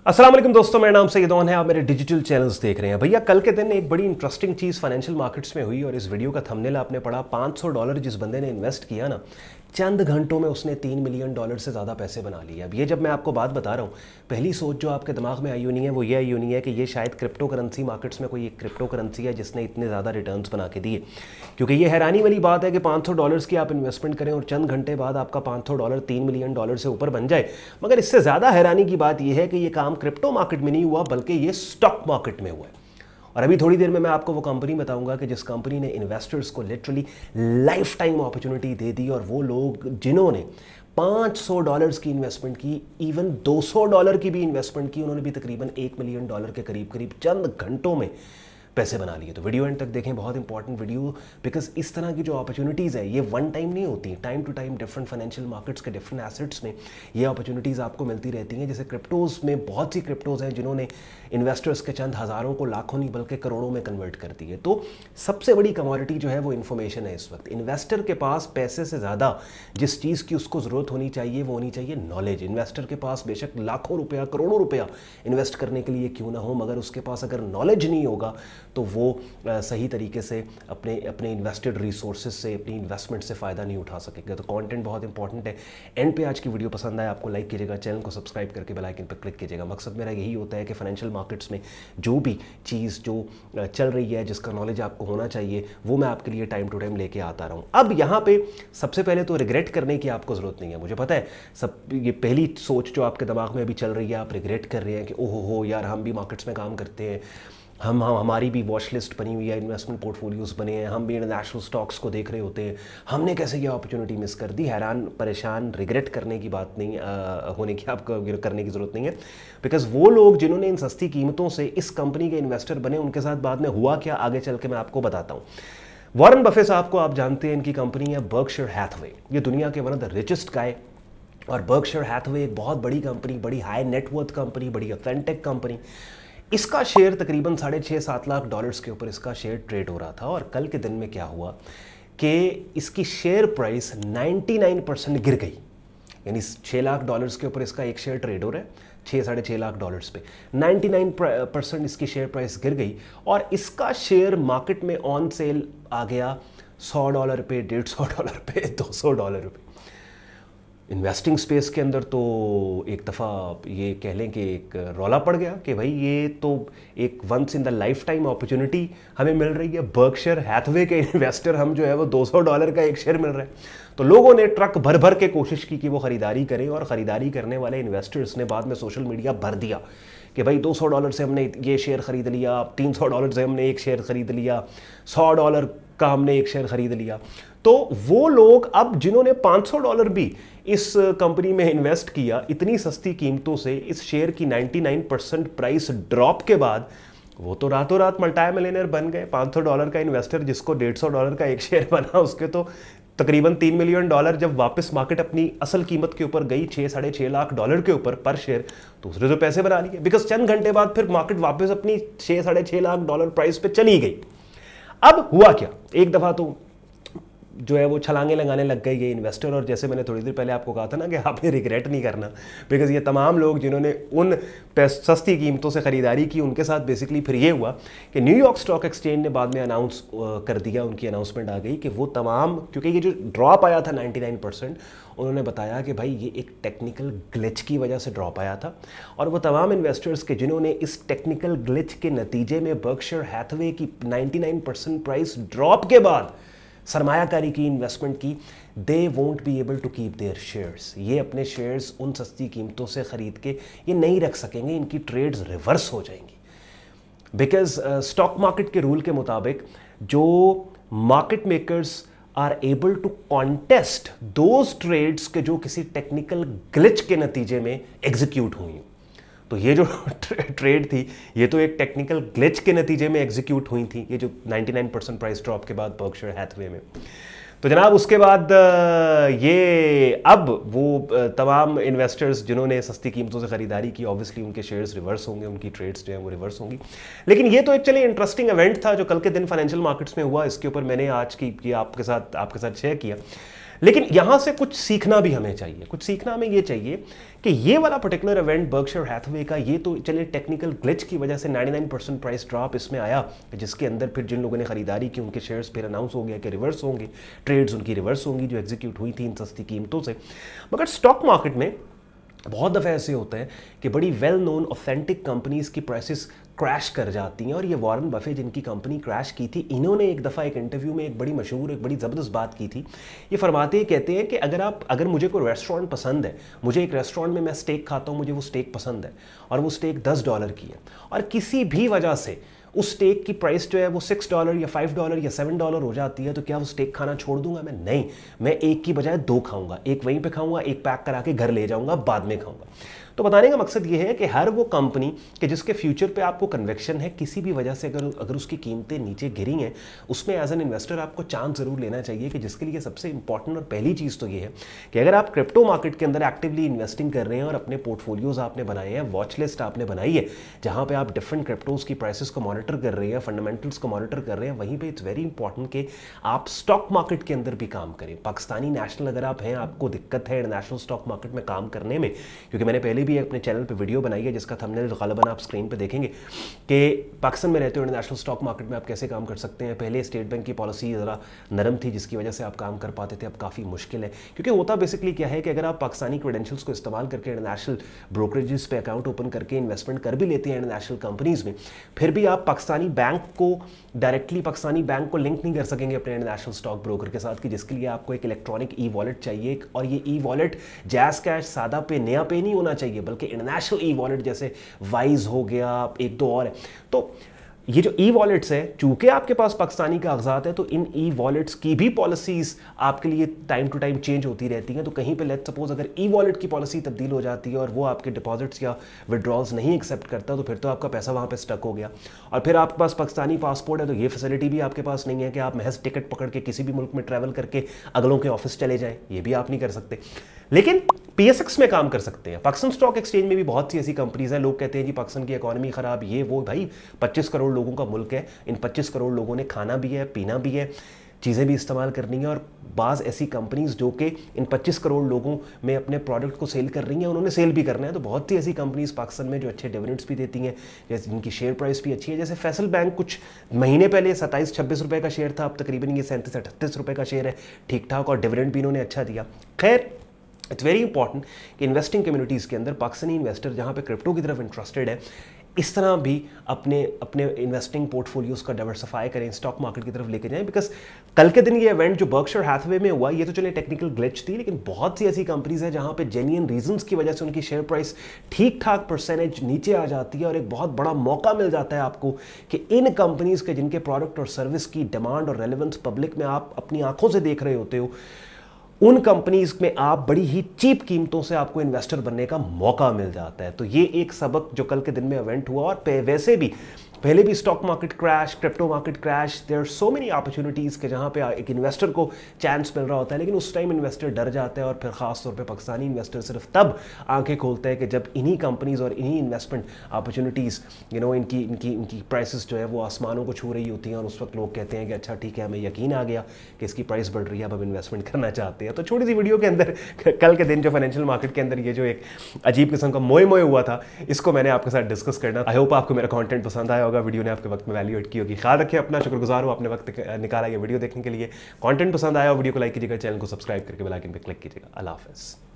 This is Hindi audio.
अस्सलाम वालेकुम दोस्तों, मेरा नाम सैयद ओन है। आप मेरे डिजिटल चैनल्स देख रहे हैं। भैया कल के दिन एक बड़ी इंटरेस्टिंग चीज़ फाइनेंशियल मार्केट्स में हुई और इस वीडियो का थंबनेल आपने पढ़ा। $500 जिस बंदे ने इन्वेस्ट किया ना, चंद घंटों में उसने $3 मिलियन से ज़्यादा पैसे बना लिए। अब ये जब मैं आपको बात बता रहा हूँ, पहली सोच जो आपके दिमाग में आई होनी है वो ये आई होनी है कि ये शायद क्रिप्टो करेंसी मार्केट्स में कोई एक क्रिप्टो करेंसी है जिसने इतने ज़्यादा रिटर्न्स बना के दिए। क्योंकि ये हैरानी वाली बात है कि $500 की आप इन्वेस्टमेंट करें और चंद घंटे बाद आपका $500 $3 मिलियन से ऊपर बन जाए। मगर इससे ज़्यादा हैरानी की बात यह है कि ये काम क्रिप्टो मार्केट में नहीं हुआ, बल्कि ये स्टॉक मार्केट में हुआ है। और अभी थोड़ी देर में मैं आपको वो कंपनी बताऊंगा कि जिस कंपनी ने इन्वेस्टर्स को लिटरली लाइफ टाइम अपॉर्चुनिटी दे दी, और वो लोग जिन्होंने $500 की इन्वेस्टमेंट की, इवन $200 की भी इन्वेस्टमेंट की, उन्होंने भी तकरीबन $1 मिलियन के करीब करीब चंद घंटों में पैसे बना लिए। तो वीडियो एंड तक देखें, बहुत इंपॉर्टेंट वीडियो, बिकॉज इस तरह की जो अपॉर्चुनिटीज़ है ये वन टाइम नहीं होती, time to time different financial markets के डिफरेंट एसेट्स में ये अपॉर्चुनिटीज़ आपको मिलती रहती हैं। जैसे क्रिप्टोज़ में बहुत सी क्रिप्टोज़ हैं जिन्होंने इन्वेस्टर्स के चंद हज़ारों को लाखों नहीं बल्कि करोड़ों में कन्वर्ट कर दी है। तो सबसे बड़ी कमोडिटी जो है वो इन्फॉर्मेशन है। इस वक्त इन्वेस्टर के पास पैसे से ज़्यादा जिस चीज़ की उसको ज़रूरत होनी चाहिए वो होनी चाहिए नॉलेज। इन्वेस्टर के पास बेशक लाखों रुपया करोड़ों रुपया इन्वेस्ट करने के लिए क्यों ना हो, मगर उसके पास अगर नॉलेज नहीं होगा तो वो सही तरीके से अपने इन्वेस्टेड रिसोर्सेज से, अपनी इन्वेस्टमेंट से फ़ायदा नहीं उठा सकेगा। तो कंटेंट बहुत इंपॉर्टेंट है। एंड पे आज की वीडियो पसंद आए आपको लाइक कीजिएगा, चैनल को सब्सक्राइब करके बेल आइकन पर क्लिक कीजिएगा। मकसद मेरा यही होता है कि फाइनेंशियल मार्केट्स में जो भी चीज़ जो चल रही है, जिसका नॉलेज आपको होना चाहिए, वो मैं आपके लिए टाइम टू टाइम लेके आता रहा हूँ। अब यहाँ पे सबसे पहले तो रिग्रेट करने की आपको ज़रूरत नहीं है। मुझे पता है सब ये पहली सोच जो आपके दिमाग में अभी चल रही है, आप रिग्रेट कर रहे हैं कि ओहो हो यार, हम भी मार्केट्स में काम करते हैं, हमारी भी वॉच लिस्ट बनी हुई है, इन्वेस्टमेंट पोर्टफोलियोज़ बने हैं, हम भी इंटरनेशनल स्टॉक्स को देख रहे होते हैं, हमने कैसे ये अपॉर्चुनिटी मिस कर दी। हैरान परेशान रिग्रेट करने की बात नहीं होने की, आपको करने की ज़रूरत नहीं है। बिकॉज वो लोग जिन्होंने इन सस्ती कीमतों से इस कंपनी के इन्वेस्टर बने, उनके साथ बाद में हुआ क्या आगे चल के मैं आपको बताता हूँ। वॉरेन बफे साहब को आप जानते हैं, इनकी कंपनी है बर्कशायर हैथवे। ये दुनिया के वन ऑफ द रिचेस्ट गाय, और बर्कशायर हैथवे एक बहुत बड़ी कंपनी, बड़ी हाई नेटवर्थ कंपनी, बड़ी ऑथेंटिक कंपनी। इसका शेयर तकरीबन $6.5-7 लाख के ऊपर इसका शेयर ट्रेड हो रहा था। और कल के दिन में क्या हुआ कि इसकी शेयर प्राइस 99% गिर गई। यानी $6 लाख के ऊपर इसका एक शेयर ट्रेड हो रहा है, $6-6.5 लाख पे 99% इसकी शेयर प्राइस गिर गई। और इसका शेयर मार्केट में ऑन सेल आ गया $100 पे, $150 पे, $200 पे। इन्वेस्टिंग स्पेस के अंदर तो एक दफ़ा ये कह लें कि एक रौला पड़ गया कि भाई ये तो एक once in the life time opportunity हमें मिल रही है। बर्कशायर हैथवे के इन्वेस्टर हम जो है वो $200 का एक शेयर मिल रहा है। तो लोगों ने ट्रक भर भर के कोशिश की कि वो ख़रीदारी करें, और ख़रीदारी करने वाले इन्वेस्टर्स ने बाद में सोशल मीडिया भर दिया कि भाई $200 से हमने ये शेयर ख़रीद लिया, $300 से हमने एक शेयर ख़रीद लिया, $100 का हमने एक शेयर ख़रीद लिया। तो वो लोग अब जिन्होंने $500 भी इस कंपनी में इन्वेस्ट किया इतनी सस्ती कीमतों से, इस शेयर की 99% प्राइस ड्रॉप के बाद, वो तो रातों रात मल्टी मिलियनर बन गए। $500 का इन्वेस्टर जिसको $150 का एक शेयर बना, उसके तो तकरीबन $3 मिलियन जब वापस मार्केट अपनी असल कीमत के ऊपर गई $6-6.5 लाख के ऊपर पर शेयर, तो उसने तो पैसे बना लिए। बिकॉज चंद घंटे बाद फिर मार्केट वापस अपनी $6-6.5 लाख प्राइस पे चली गई। अब हुआ क्या, एक दफ़ा तो जो है वो छलांगे लगाने लग गए ये इन्वेस्टर। और जैसे मैंने थोड़ी देर पहले आपको कहा था ना कि आपने रिग्रेट नहीं करना, बिकॉज ये तमाम लोग जिन्होंने उन सस्ती कीमतों से ख़रीदारी की, उनके साथ बेसिकली फिर ये हुआ कि न्यूयॉर्क स्टॉक एक्सचेंज ने बाद में अनाउंस कर दिया, उनकी अनाउंसमेंट आ गई कि वो तमाम, क्योंकि ये जो ड्रॉप आया था 99%, उन्होंने बताया कि भाई ये एक टेक्निकल ग्लिच की वजह से ड्रॉप आया था। और वो तमाम इन्वेस्टर्स के जिन्होंने इस टेक्निकल ग्लिच के नतीजे में बर्कशायर हैथवे की 99% प्राइस ड्रॉप के बाद सरमायाकारी की, इन्वेस्टमेंट की, they won't be able to keep their shares. ये अपने शेयर्स उन सस्ती कीमतों से ख़रीद के ये नहीं रख सकेंगे, इनकी ट्रेड्स रिवर्स हो जाएंगी। बिकॉज स्टॉक मार्केट के रूल के मुताबिक जो market makers are able to contest those trades के जो किसी टेक्निकल ग्लिच के नतीजे में एग्जीक्यूट हुई। तो ये जो ट्रेड थी ये तो एक टेक्निकल ग्लिच के नतीजे में एग्जीक्यूट हुई थी, ये जो 99% प्राइस ड्रॉप के बाद बर्कशायर हैथवे में। तो जनाब उसके बाद ये अब वो तमाम इन्वेस्टर्स जिन्होंने सस्ती कीमतों से ख़रीदारी की, ऑब्वियसली उनके शेयर्स रिवर्स होंगे, उनकी ट्रेड्स जो हैं वो रिवर्स होंगी। लेकिन ये तो एक चलिए इंटरेस्टिंग इवेंट था जो कल के दिन फाइनेंशियल मार्केट्स में हुआ, इसके ऊपर मैंने आज की ये आपके साथ शेयर किया। लेकिन यहां से कुछ सीखना भी हमें चाहिए। कुछ सीखना हमें ये चाहिए कि ये वाला पर्टिकुलर इवेंट बर्कशायर हैथवे का, ये तो चलिए टेक्निकल ग्लिच की वजह से 99% प्राइस ड्रॉप इसमें आया, जिसके अंदर फिर जिन लोगों ने खरीदारी की उनके शेयर्स फिर अनाउंस हो गया कि रिवर्स होंगे, ट्रेड्स उनकी रिवर्स होंगी जो एग्जीक्यूट हुई थी इन सस्ती कीमतों से। मगर स्टॉक मार्केट में बहुत दफ़े ऐसे होते हैं कि बड़ी वेल नोन ऑथेंटिक कंपनीज की प्राइसेस क्रैश कर जाती हैं। और ये वॉरेन बफे जिनकी कंपनी क्रैश की थी, इन्होंने एक दफ़ा एक इंटरव्यू में एक बड़ी मशहूर, एक बड़ी ज़बरदस्त बात की थी। ये फरमाते कहते हैं कि अगर मुझे कोई रेस्टोरेंट पसंद है, मुझे एक रेस्टोरेंट में मैं स्टेक खाता हूँ, मुझे वो स्टेक पसंद है और वो स्टेक $10 की है, और किसी भी वजह से उस स्टेक की प्राइस जो है वो $6 या $5 या $7 हो जाती है, तो क्या वो स्टेक खाना छोड़ दूंगा मैं? नहीं, मैं एक की बजाय 2 खाऊंगा, एक वहीं पे खाऊंगा, एक पैक करा के घर ले जाऊंगा, बाद में खाऊंगा। तो बताने का मकसद ये है कि हर वो कंपनी कि जिसके फ्यूचर पे आपको कन्विक्शन है, किसी भी वजह से अगर उसकी कीमतें नीचे गिरी हैं, उसमें एज एन इन्वेस्टर आपको चांस जरूर लेना चाहिए। कि जिसके लिए सबसे इंपॉर्टेंट और पहली चीज़ तो ये है कि अगर आप क्रिप्टो मार्केट के अंदर एक्टिवली इन्वेस्टिंग कर रहे हैं और अपने पोर्टफोलियोज आपने बनाए हैं, वॉच लिस्ट आपने बनाई है जहाँ पे आप डिफरेंट क्रिप्टोज की प्राइसेस को मॉनिटर कर रहे हैं, फंडामेंटल्स को मॉनिटर कर रहे हैं, वहीं पर इट्स वेरी इंपॉर्टेंट कि आप स्टॉक मार्केट के अंदर भी काम करें। पाकिस्तानी नेशनल अगर आप हैं, आपको दिक्कत है इंटरनेशनल स्टॉक मार्केट में काम करने में, क्योंकि मैंने पहले भी अपने चैनल पे वीडियो बनाई है जिसका थंबनेल ग़ालिबन आप स्क्रीन पे देखेंगे कि पाकिस्तान में रहते हो इंटरनेशनल स्टॉक मार्केट में आप कैसे काम कर सकते हैं। पहले स्टेट बैंक की पॉलिसी ज़रा नरम थी जिसकी वजह से आप काम कर पाते थे, अब काफ़ी मुश्किल है। क्योंकि होता बेसिकली क्या है कि अगर आप पाकिस्तानी क्रेडेंशियल्स को इस्तेमाल करके इंटरनेशनल ब्रोकरेजेस पे अकाउंट ओपन करके इन्वेस्टमेंट कर भी लेते हैं इंटरनेशनल कंपनीज में, फिर भी आप पाकिस्तानी बैंक को डायरेक्टली पाकिस्तानी बैंक को लिंक नहीं कर सकेंगे अपने इंटरनेशनल स्टॉक ब्रोकर के साथ, कि जिसके लिए आपको एक इलेक्ट्रॉनिक ई वॉलेट चाहिए। और ये ई वॉलेट जैज कैश, सादा पे, नया पे नहीं होना चाहिए, बल्कि इंटरनेशनल ई वॉलेट जैसे वाइज हो गया, एक दो और है। तो ये जो ई वॉलेट्स है, चूंकि आपके पास पाकिस्तानी कागजात है, तो इन ई वॉलेट्स की भी पॉलिसीज आपके लिए टाइम टू टाइम चेंज होती रहती हैं। तो कहीं पे लेट्स सपोज अगर ई वॉलेट की पॉलिसी तब्दील हो जाती है और वो आपके डिपॉजिट्स या विड्रॉल्स नहीं एक्सेप्ट करता, तो फिर तो आपका पैसा वहाँ पे स्टक हो गया। और फिर आपके पास पाकिस्तानी पासपोर्ट है, तो ये फैसिलिटी भी आपके पास नहीं है कि आप महज टिकट पकड़ के किसी भी मुल्क में ट्रैवल करके अगलों के ऑफिस चले जाएं, ये भी आप नहीं कर सकते। लेकिन PSX में काम कर सकते हैं। पाकिस्तान स्टॉक एक्सचेंज में भी बहुत सी ऐसी कंपनीज हैं। लोग कहते हैं जी पाकिस्तान की इकॉनमी खराब, ये वो, भाई 25 करोड़ लोगों का मुल्क है। इन 25 करोड़ लोगों ने खाना भी है, पीना भी है, चीज़ें भी इस्तेमाल करनी है। और बाज़ ऐसी कंपनीज जो कि इन 25 करोड़ लोगों में अपने प्रोडक्ट को सेल कर रही हैं, उन्होंने सेल भी करना है। तो बहुत सी ऐसी कंपनीज पाकिस्तान में जो अच्छे डिविडेंड्स भी देती हैं, जैसे जिनकी शेयर प्राइस भी अच्छी है। जैसे फैसल बैंक कुछ महीने पहले 27-26 रुपये का शेयर था, अब तकरीबन ये 37-38 रुपये का शेयर है, ठीक ठाक, और डिविडेंड भी इन्होंने अच्छा दिया। खैर, इट्स वेरी इंपॉर्टेंट कि इन्वेस्टिंग कम्युनिटीज़ के अंदर पाकिस्तानी इन्वेस्टर जहाँ पे क्रिप्टो की तरफ इंटरेस्टेड है, इस तरह भी अपने इन्वेस्टिंग पोर्टफोलियोज़ का डाइवर्सिफाई करें, स्टॉक मार्केट की तरफ लेके जाएं। बिकॉज कल के दिन ये इवेंट जो बर्कशायर हैथवे में हुआ, ये तो चले टेक्निकल ग्लिच थी, लेकिन बहुत सी ऐसी कंपनीज हैं जहाँ पे जेन्युइन रीजंस की वजह से उनकी शेयर प्राइस ठीक ठाक परसेंटेज नीचे आ जाती है, और एक बहुत बड़ा मौका मिल जाता है आपको कि इन कंपनीज़ के जिनके प्रोडक्ट और सर्विस की डिमांड और रेलिवेंस पब्लिक में आप अपनी आंखों से देख रहे होते हो, उन कंपनीज में आप बड़ी ही चीप कीमतों से आपको इन्वेस्टर बनने का मौका मिल जाता है। तो ये एक सबक जो कल के दिन में इवेंट हुआ। और वैसे भी पहले भी stock market crash, crypto market crash, there are so many opportunities के जहाँ पे एक इन्वेस्टर को चांस मिल रहा होता है, लेकिन उस टाइम इन्वेस्टर डर जाता है। और फिर ख़ास तौर पे पाकिस्तानी इन्वेस्टर सिर्फ तब आंखें खोलते हैं कि जब इन्हीं कंपनीज़ और इन्हीं इन्वेस्टमेंट अपॉर्चुनिटीज़ इनकी प्राइसेस जो है वो आसमानों को छू रही होती हैं, और उस वक्त लोग कहते हैं कि अच्छा ठीक है, हमें यकीन आ गया कि इसकी प्राइस बढ़ रही है, अब हम इन्वेस्टमेंट करना चाहते हैं। तो छोटी सी वीडियो के अंदर कल के दिन जो फाइनेंशियल मार्केट के अंदर ये जो एक अजीब किस्म का मोए मोए हुआ था, इसको मैंने आपके साथ डिस्कस करना। आई होप आपको मेरा कंटेंट पसंद आया होगा, वीडियो ने आपके वक्त में वैल्यू एड की होगी। ख्याल रखें अपना, शुक्रगुजार हो आपने वक्त निकाला ये वीडियो देखने के लिए। कंटेंट पसंद आया हो वीडियो को लाइक कीजिएगा, चैनल को सब्सक्राइब करके बेल आइकन पे क्लिक कीजिएगा। अल्लाह हाफ़िज़।